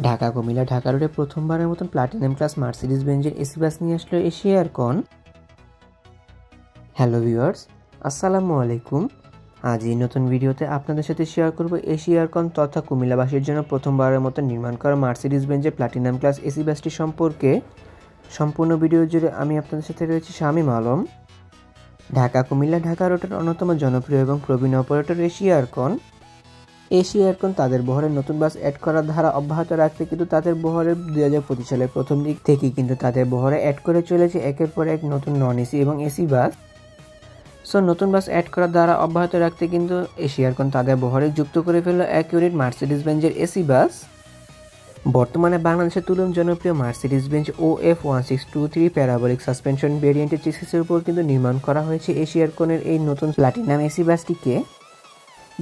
ঢাকা কুমিল্লা ঢাকা রোডে প্রথমবারের মতন প্লাটিনাম ক্লাস মার্সিডিজ বেঞ্জের এসি বাস নিয়ে আসলো এশিয়া এয়ারকন। হ্যালো ভিউয়ার্স, আসসালামু আলাইকুম। আজ এই নতুন ভিডিওতে আপনাদের সাথে শেয়ার করব এশিয়া এয়ারকন তথা কুমিল্লাবাসীর জন্য প্রথমবারের মতো নির্মাণ করা মার্সিডিজ বেঞ্জের প্লাটিনাম ক্লাস এসি বাসটি সম্পর্কে। সম্পূর্ণ ভিডিও জুড়ে আমি আপনাদের সাথে রয়েছি শামীম আলম। ঢাকা কুমিল্লা ঢাকা রোডের অন্যতম জনপ্রিয় এবং প্রবীণ operator Asia Aircon. Asia Aircon তাদের বহরের নতুন বাস অ্যাড করার ধারা অব্যাহত রাখতে কিন্তু তাদের বহরের 2025 সালের প্রথম দিক থেকেই কিন্তু তাদের বহরে অ্যাড করে চলেছে একের পর এক নতুন নন এসি এবং এসি বাস। নতুন বাস অ্যাড করার ধারা অব্যাহত রাখতে কিন্তু এশিয়া এয়ারকন তাদের বহরে যুক্ত করে ফেলল এক ইউনিট মার্সিডিজ বেঞ্জের এসি বাস। বর্তমানে বাংলাদেশের তুলন জনপ্রিয় Mercedes Benz OF1623 parabolic suspension ভেরিয়েন্টের চেসিসের উপর কিন্তু নির্মাণ করা হয়েছে এশিয়া এয়ারকনের এই নতুন প্লাটিনাম এসি বাসটিকে,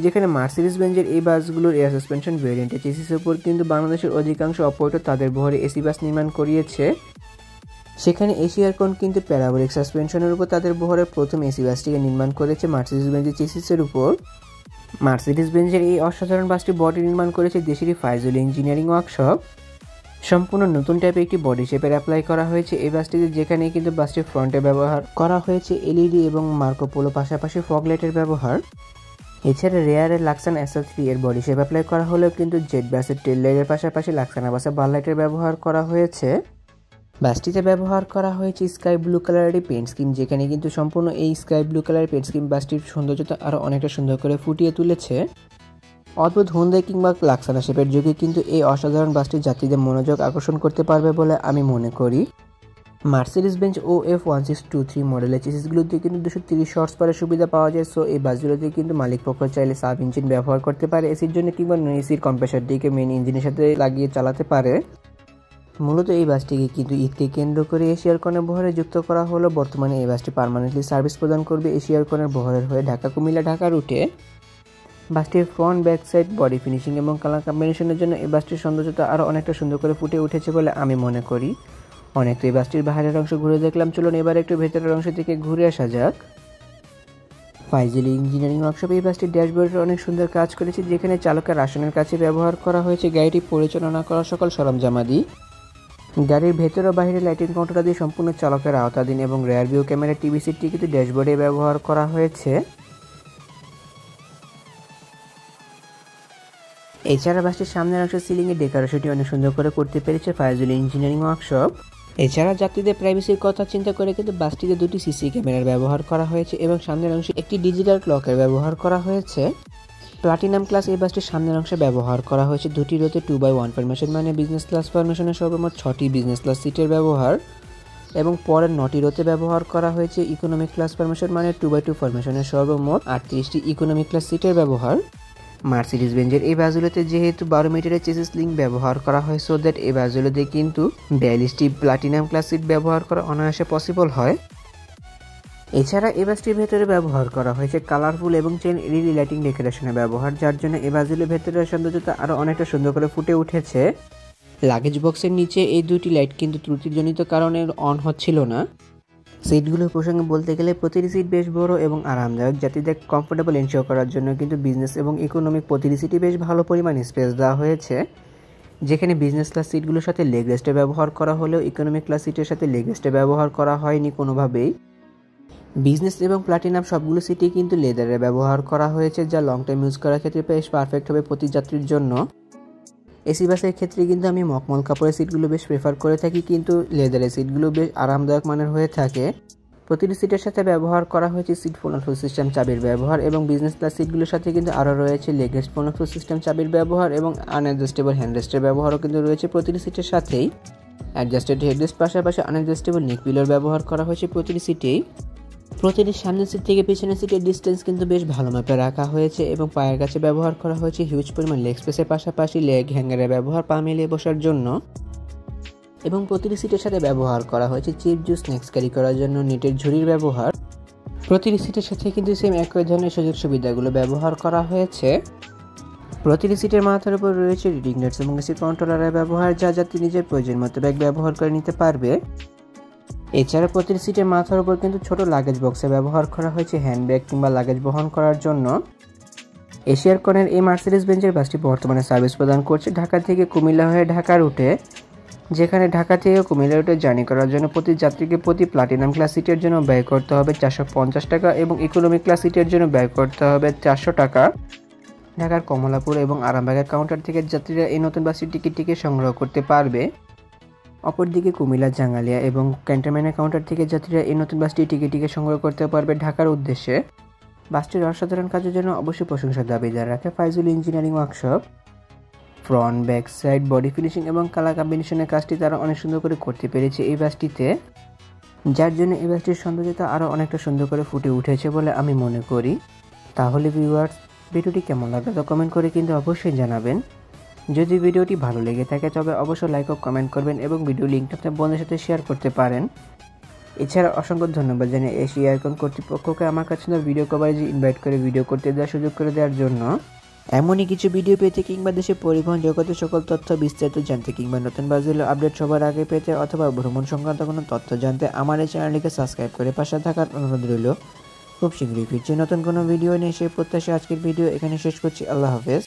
যেখানে মার্সিডিজ বেঞ্জের এই বাসগুলোর এয়ার সাসপেনশন ভেরিয়েন্টের চেসিসের উপর কিন্তু বাংলাদেশের অধিকাংশ অপারেটর তাদের বহরে এসি বাস নির্মাণ করিয়েছে। সেখানে এশিয়া এয়ারকন কিন্তু প্যারাবোলিক সাসপেনশনের উপর তাদের বহরের প্রথম এসি বাসটিকে নির্মাণ করেছে মার্সিডিজ বেঞ্জের চেসিসের উপর। মার্সিডিজ বেঞ্জের এই অসাধারণ বাসটি বডি নির্মাণ করেছে দেশেরই ফাইজুল ইঞ্জিনিয়ারিং ওয়ার্কশপ। সম্পূর্ণ নতুন টাইপের একটি বডি শেপের অ্যাপ্লাই করা হয়েছে এই বাসটিতে, যেখানে কিন্তু বাসটির ফ্রন্টে ব্যবহার করা হয়েছে এলইডি এবং মার্কো পোলো পাশাপাশি ফগ লাইটের ব্যবহার। এছাড়া রেয়ারের লাক্সান SL3 এর বডি শেপ অ্যাপ্লাই করা হলেও কিন্তু জেড বাসের টেল লাইটের পাশাপাশি লাক্সানা বাসের বাল লাইটের ব্যবহার করা হয়েছে। বাসটিতে ব্যবহার করা হয়েছে স্কাই ব্লু কালারের পেন্ট স্কিম, যেখানে কিন্তু সম্পূর্ণ এই স্কাই ব্লু কালারের পেন্ট স্কিম বাসটির সৌন্দর্যতা আরও অনেকটা সুন্দর করে ফুটিয়ে তুলেছে। অদ্ভুত হুন্দাই কিংবা লাক্সানা শেপের যুগে কিন্তু এই অসাধারণ বাসটি যাত্রীদের মনোযোগ আকর্ষণ করতে পারবে বলে আমি মনে করি। মার্সিডিজ বেঞ্জ OF1623 মডেলের চেসিসগুলোতে কিন্তু 230 হর্স পাওয়ারের সুবিধা পাওয়া যায়। এই বাসগুলোতে কিন্তু মালিক পক্ষ চাইলে সাব ইঞ্জিন ব্যবহার করতে পারে এসির জন্য, কিংবা নন এসির কম্প্রেসারটিকে মেইন ইঞ্জিনের সাথে লাগিয়ে চালাতে পারে। মূলত এই বাসটিকে কিন্তু ঈদকে কেন্দ্র করে এশিয়া এয়ারকনের বহরে যুক্ত করা হলো। বর্তমানে এই বাসটি পার্মানেন্টলি সার্ভিস প্রদান করবে এশিয়া এয়ারকনের বহরের হয়ে ঢাকা কুমিল্লা ঢাকা রুটে। বাসটির front back side body finishing এবং কালার কম্বিনেশনের জন্য এই বাসটির সৌন্দর্যতা আরও অনেকটা সুন্দর করে ফুটে উঠেছে বলে আমি মনে করি। অনেক তো এই বাসটির বাইরের অংশ ঘুরে দেখলাম, চলুন এবার একটু ভেতরের অংশ থেকে ঘুরে আসা যাক। ফাইজুল ইঞ্জিনিয়ারিং ওয়ার্কশপ এই বাসটির ড্যাশবোর্ডে অনেক সুন্দর কাজ করেছে, যেখানে চালকের আসনের কাছে ব্যবহার করা হয়েছে গাড়িটি পরিচালনা করা সকল সরঞ্জামাদি। গাড়ির ভেতর ও বাইরে লাইটিং কাউন্টার দিয়ে সম্পূর্ণ চালকের আওতাধীন এবং রেয়ার ভিউ ক্যামেরা টিভি সিটটি কিন্তু ড্যাশবোর্ডে ব্যবহার করা হয়েছে। এছাড়া বাসটির সামনের অংশের সিলিংয়ের ডেকোরেশনটি অনেক সুন্দর করে করতে পেরেছে ফাইজুল ইঞ্জিনিয়ারিং ওয়ার্কশপ। এছাড়া যাত্রীদের প্রাইভেসির কথা চিন্তা করে কিন্তু বাসটিতে 2টি সিসি ক্যামেরার ব্যবহার করা হয়েছে এবং সামনের অংশে একটি ডিজিটাল ক্লকের ব্যবহার করা হয়েছে। প্লাটিনাম ক্লাস এই বাসটির সামনের অংশে ব্যবহার করা হয়েছে 2টি রোতে 2x1 ফরমেশন, মানে বিজনেস ক্লাস ফরমেশনের সর্বমোট 6টি বিজনেস ক্লাস সিটের ব্যবহার, এবং পরের 9টি রোতে ব্যবহার করা হয়েছে ইকোনমিক ক্লাস ফরমেশন, মানে 2x2 ফরমেশনের সর্বমোট 38টি ইকোনমিক ক্লাস সিটের ব্যবহার। মার্সিডিজ বেঞ্জের এই বাসগুলোতে যেহেতু 12 মিটারের চেসিস লিঙ্ক ব্যবহার করা হয়, দ্যাট এই বাসগুলোতে কিন্তু 42টি প্লাটিনাম ক্লাস সিট ব্যবহার করা অনায়াসে পসিবল হয়। এছাড়া এই বাসটির ভেতরে ব্যবহার করা হয়েছে কালারফুল এবং চেন এলইডি লাইটিং ডেকোরেশনের ব্যবহার, যার জন্য এই বাসগুলোর ভেতরের সৌন্দর্যতা আরও অনেকটা সুন্দর করে ফুটে উঠেছে। লাগেজ বক্সের নিচে এই 2টি লাইট কিন্তু ত্রুটিজনিত কারণে অন হচ্ছিল না। সিটগুলোর প্রসঙ্গে বলতে গেলে প্রতিটি সিট বেশ বড় এবং আরামদায়ক, যাত্রীদের কমফোর্টেবল এনশিওর করার জন্য কিন্তু বিজনেস এবং ইকোনমিক প্রতিটি সিটই বেশ ভালো পরিমাণ স্পেস দেওয়া হয়েছে। যেখানে বিজনেস ক্লাস সিটগুলোর সাথে লেগ রেস্টে ব্যবহার করা হলেও ইকোনমিক ক্লাস সিটের সাথে লেগ রেস্টে ব্যবহার করা হয়নি কোনোভাবেই। বিজনেস এবং প্লাটিনাম সবগুলো সিটেই কিন্তু লেদারের ব্যবহার করা হয়েছে, যা লং টাইম ইউজ করার ক্ষেত্রে বেশ পারফেক্ট হবে প্রতি যাত্রীর জন্য। এসি বাসের ক্ষেত্রে কিন্তু আমি মখমল কাপড়ের সিটগুলো বেশ প্রেফার করে থাকি, কিন্তু লেদারের সিটগুলো বেশ আরামদায়ক মানের হয়ে থাকে। প্রতিটি সিটের সাথে ব্যবহার করা হয়েছে সিট ফোন অফ সিস্টেম চাবির ব্যবহার, এবং বিজনেস ক্লাস সিটগুলোর সাথে কিন্তু আরও রয়েছে leg rest phone off system চাবির ব্যবহার এবং আনঅ্যাডজাস্টেবল হ্যান্ডরেস্টের ব্যবহারও কিন্তু রয়েছে প্রতিটি সিটের সাথেই। অ্যাডজাস্টেড হেডরেস্ট পাশাপাশি আনঅ্যাডজাস্টেবল নেক পিলোর ব্যবহার করা হয়েছে প্রতিটি সিটেই। প্রতিটি সামনের সিট থেকে পিছনের সিটের ডিস্টেন্স কিন্তু বেশ ভালো মাপে রাখা হয়েছে এবং পায়ের কাছে ব্যবহার করা হয়েছে হিউজ পরিমাণ লেগ স্পেসের পাশাপাশি লেগ হ্যাঙ্গারের ব্যবহার পা মিলিয়ে বসার জন্য, এবং প্রতিটি সিটের সাথে ব্যবহার করা হয়েছে চিপ জুস স্ন্যাক্স ক্যারি করার জন্য নেটের ঝুড়ির ব্যবহার। প্রতিটি সিটের সাথে কিন্তু সেম একই ধরনের সুযোগ সুবিধাগুলো ব্যবহার করা হয়েছে। প্রতিটি সিটের মাথার উপর রয়েছে রিডিং লাইটস এবং এসি কন্ট্রোলারের ব্যবহার, যা যাত্রী নিজের প্রয়োজন মতো ব্যাগ ব্যবহার করে নিতে পারবে। এছাড়া প্রতিটি সিটের মাথার উপর কিন্তু ছোট লাগেজ বক্সে ব্যবহার করা হয়েছে হ্যান্ড ব্যাগ কিংবা লাগেজ বহন করার জন্য। এশিয়ার কনের এই মার্সিডিজ বেঞ্জের বাসটি বর্তমানে সার্ভিস প্রদান করছে ঢাকা থেকে কুমিল্লা হয়ে ঢাকা রুটে, যেখানে ঢাকা থেকে কুমিল্লা রুটে জার্নি করার জন্য প্রতি যাত্রীকে প্রতি প্লাটিনাম ক্লাস সিটের জন্য ব্যয় করতে হবে 450 টাকা এবং ইকোনমি ক্লাস সিটের জন্য ব্যয় করতে হবে 400 টাকা। ঢাকার কমলাপুর এবং আরামবাগের কাউন্টার থেকে যাত্রীরা এই নতুন বাসটির টিকিটটিকে সংগ্রহ করতে পারবে। অপরদিকে কুমিল্লা, জাঙ্গালিয়া এবং ক্যান্টনমেন্টের কাউন্টার থেকে যাত্রীরা এই নতুন বাসটির টিকিটটিকে সংগ্রহ করতে পারবে ঢাকার উদ্দেশ্যে। বাসটির অসাধারণ কাজের জন্য অবশ্যই প্রশংসার দাবিদার রাখে Faizul engineering workshop. Front, back side, body finishing এবং কালার কম্বিনেশনের কাজটি তারা অনেক সুন্দর করে করতে পেরেছে এই বাসটিতে, যার জন্য এই বাসটির সৌন্দর্যতা আরও অনেকটা সুন্দর করে ফুটে উঠেছে বলে আমি মনে করি। তাহলে ভিউয়ার্স, ভিডিওটি কেমন লাগলো তা কমেন্ট করে কিন্তু অবশ্যই জানাবেন। যদি ভিডিওটি ভালো লেগে থাকে তবে অবশ্যই লাইক ও কমেন্ট করবেন এবং ভিডিও লিঙ্কটা আপনার বন্ধুদের সাথে শেয়ার করতে পারেন। এছাড়া অসংখ্য ধন্যবাদ জানিয়ে এশিয়া এয়ারকন কর্তৃপক্ষকে আমার কাছে ভিডিও কভারেজে ইনভাইট করে ভিডিও করতে দেওয়ার সুযোগ করে দেওয়ার জন্য। এমনই কিছু ভিডিও পেতে কিংবা দেশের পরিবহন জগতের সকল তথ্য বিস্তারিত জানতে কিংবা নতুন বাসগুলো আপডেট সবার আগে পেতে অথবা ভ্রমণ সংক্রান্ত কোনো তথ্য জানতে আমার এই চ্যানেলটিকে সাবস্ক্রাইব করে পাশে থাকার অনুরোধ রইল। খুব শীঘ্রই ফিরছি নতুন কোনো ভিডিও নিয়ে, সেই প্রত্যাশা আজকের ভিডিও এখানে শেষ করছি। আল্লাহ হাফেজ।